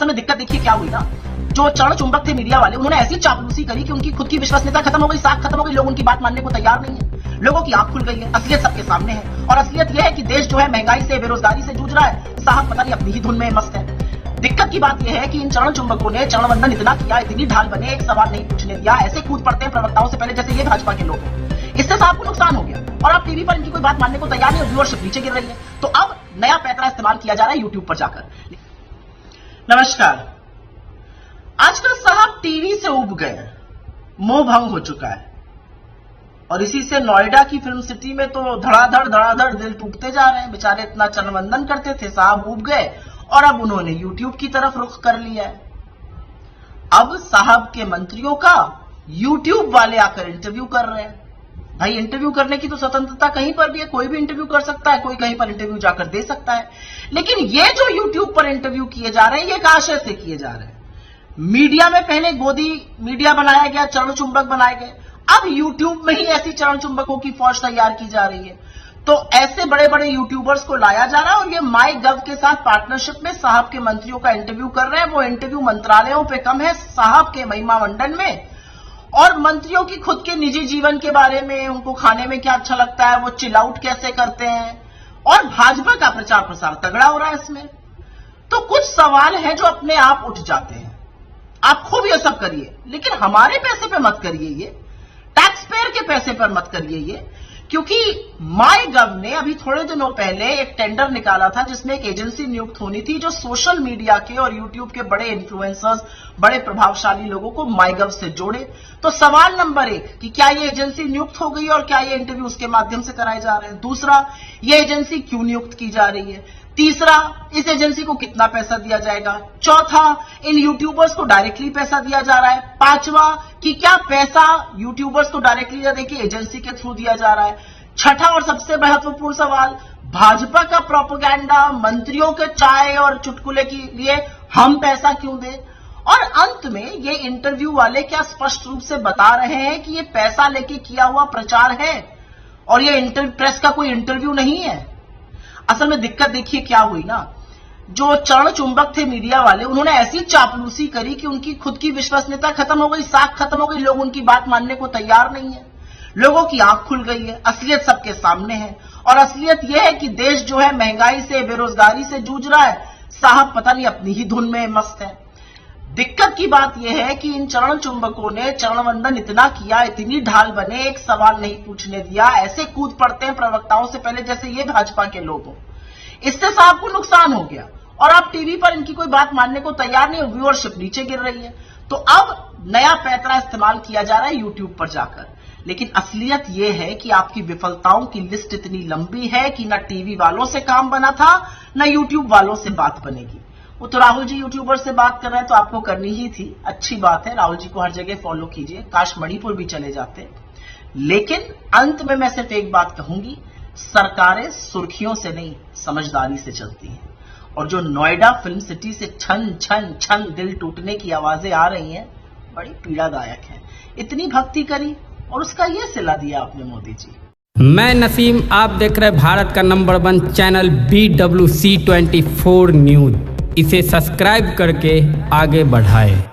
असल में दिक्कत देखिए क्या हुई ना, जो चरण चुंबक थे मीडिया वाले, उन्होंने ऐसी चापलूसी करी कि उनकी खुद की विश्वसनीयता खत्म हो गई, साख खत्म हो गई, लोग उनकी बात मानने को तैयार नहीं है, लोगों की आंख खुल गई है, असलियत सबके सामने है। और असलियत यह है कि देश जो है महंगाई से, बेरोजगारी से जूझ रहा है, साहब पता नहीं अपनी ही धुन में मस्त है। दिक्कत की बात यह है कि इन चरण चुंबकों ने चरण वंदन इतना किया, इतनी ढाल बने, एक सवाल नहीं पूछने दिया, ऐसे कूद पड़ते हैं प्रवक्ताओं से पहले जैसे ये भाजपा के लोग हैं। इससे साहब को नुकसान हो गया और अब टीवी पर इनकी कोई बात मानने को तैयार नहीं, व्यूअरशिप नीचे गिर रही है। तो अब नया पैतरा इस्तेमाल किया जा रहा है यूट्यूब पर जाकर। नमस्कार। आजकल साहब टीवी से उब गए, मोह भंग हो चुका है और इसी से नोएडा की फिल्म सिटी में तो धड़ाधड़ दिल टूटते जा रहे हैं। बेचारे इतना चरणवंदन करते थे, साहब उब गए और अब उन्होंने यूट्यूब की तरफ रुख कर लिया है। अब साहब के मंत्रियों का यूट्यूब वाले आकर इंटरव्यू कर रहे हैं। भाई इंटरव्यू करने की तो स्वतंत्रता कहीं पर भी है, कोई भी इंटरव्यू कर सकता है, कोई कहीं पर इंटरव्यू जाकर दे सकता है। लेकिन ये जो यूट्यूब पर इंटरव्यू किए जा रहे हैं, ये एक आशय से किए जा रहे हैं। मीडिया में पहले गोदी मीडिया बनाया गया, चरण चुंबक बनाए गए, अब यूट्यूब में ही ऐसी चरण चुंबकों की फौज तैयार की जा रही है। तो ऐसे बड़े बड़े यूट्यूबर्स को लाया जा रहा है और ये माई गव के साथ पार्टनरशिप में साहब के मंत्रियों का इंटरव्यू कर रहे हैं। वो इंटरव्यू मंत्रालयों पे कम है, साहब के महिमा मंडन में, और मंत्रियों की खुद के निजी जीवन के बारे में, उनको खाने में क्या अच्छा लगता है, वो चिल आउट कैसे करते हैं, और भाजपा का प्रचार प्रसार तगड़ा हो रहा है इसमें। तो कुछ सवाल हैं जो अपने आप उठ जाते हैं। आप खूब ये सब करिए, लेकिन हमारे पैसे पे मत करिए, ये टैक्स पेयर के पैसे पर मत करिए ये, क्योंकि माई गव ने अभी थोड़े दिनों पहले एक टेंडर निकाला था जिसमें एक एजेंसी नियुक्त होनी थी जो सोशल मीडिया के और यूट्यूब के बड़े इन्फ्लुएंसर्स, बड़े प्रभावशाली लोगों को माई गव से जोड़े। तो सवाल नंबर 1 कि क्या ये एजेंसी नियुक्त हो गई और क्या ये इंटरव्यू उसके माध्यम से कराए जा रहे हैं। दूसरा, ये एजेंसी क्यों नियुक्त की जा रही है। तीसरा, इस एजेंसी को कितना पैसा दिया जाएगा। चौथा, इन यूट्यूबर्स को डायरेक्टली पैसा दिया जा रहा है। पांचवा, कि क्या पैसा यूट्यूबर्स को डायरेक्टली या देखिए एजेंसी के थ्रू दिया जा रहा है। छठा और सबसे महत्वपूर्ण सवाल, भाजपा का प्रोपेगेंडा, मंत्रियों के चाय और चुटकुले के लिए हम पैसा क्यों दें। और अंत में ये इंटरव्यू वाले क्या स्पष्ट रूप से बता रहे हैं कि ये पैसा लेके किया हुआ प्रचार है और ये प्रेस का कोई इंटरव्यू नहीं है। असल में दिक्कत देखिए क्या हुई ना, जो चरण चुंबक थे मीडिया वाले, उन्होंने ऐसी चापलूसी करी कि उनकी खुद की विश्वसनीयता खत्म हो गई, साख खत्म हो गई, लोग उनकी बात मानने को तैयार नहीं है, लोगों की आंख खुल गई है, असलियत सबके सामने है। और असलियत यह है कि देश जो है महंगाई से, बेरोजगारी से जूझ रहा है, साहब पता नहीं अपनी ही धुन में मस्त है। दिक्कत की बात यह है कि इन चरण चुंबकों ने चरणवंदन इतना किया, इतनी ढाल बने, एक सवाल नहीं पूछने दिया, ऐसे कूद पड़ते हैं प्रवक्ताओं से पहले जैसे ये भाजपा के लोग हो। इससे साहब को नुकसान हो गया और अब टीवी पर इनकी कोई बात मानने को तैयार नहीं, व्यूअरशिप नीचे गिर रही है। तो अब नया पैतरा इस्तेमाल किया जा रहा है यूट्यूब पर जाकर। लेकिन असलियत यह है कि आपकी विफलताओं की लिस्ट इतनी लंबी है कि ना टीवी वालों से काम बना था, ना यूट्यूब वालों से बात बनेगी। वो तो राहुल जी यूट्यूबर से बात कर रहे हैं तो आपको करनी ही थी, अच्छी बात है, राहुल जी को हर जगह फॉलो कीजिए, काश मणिपुर भी चले जाते। लेकिन अंत में मैं सिर्फ एक बात कहूंगी, सरकारें सुर्खियों से नहीं समझदारी से चलती हैं। और जो नोएडा फिल्म सिटी से छन छन छन दिल टूटने की आवाजें आ रही हैं, बड़ी पीड़ादायक है। इतनी भक्ति करी और उसका ये सिला दिया आपने मोदी जी। मैं नसीम, आप देख रहे भारत का नंबर 1 चैनल BWC 24 न्यूज। इसे सब्सक्राइब करके आगे बढ़ाएं।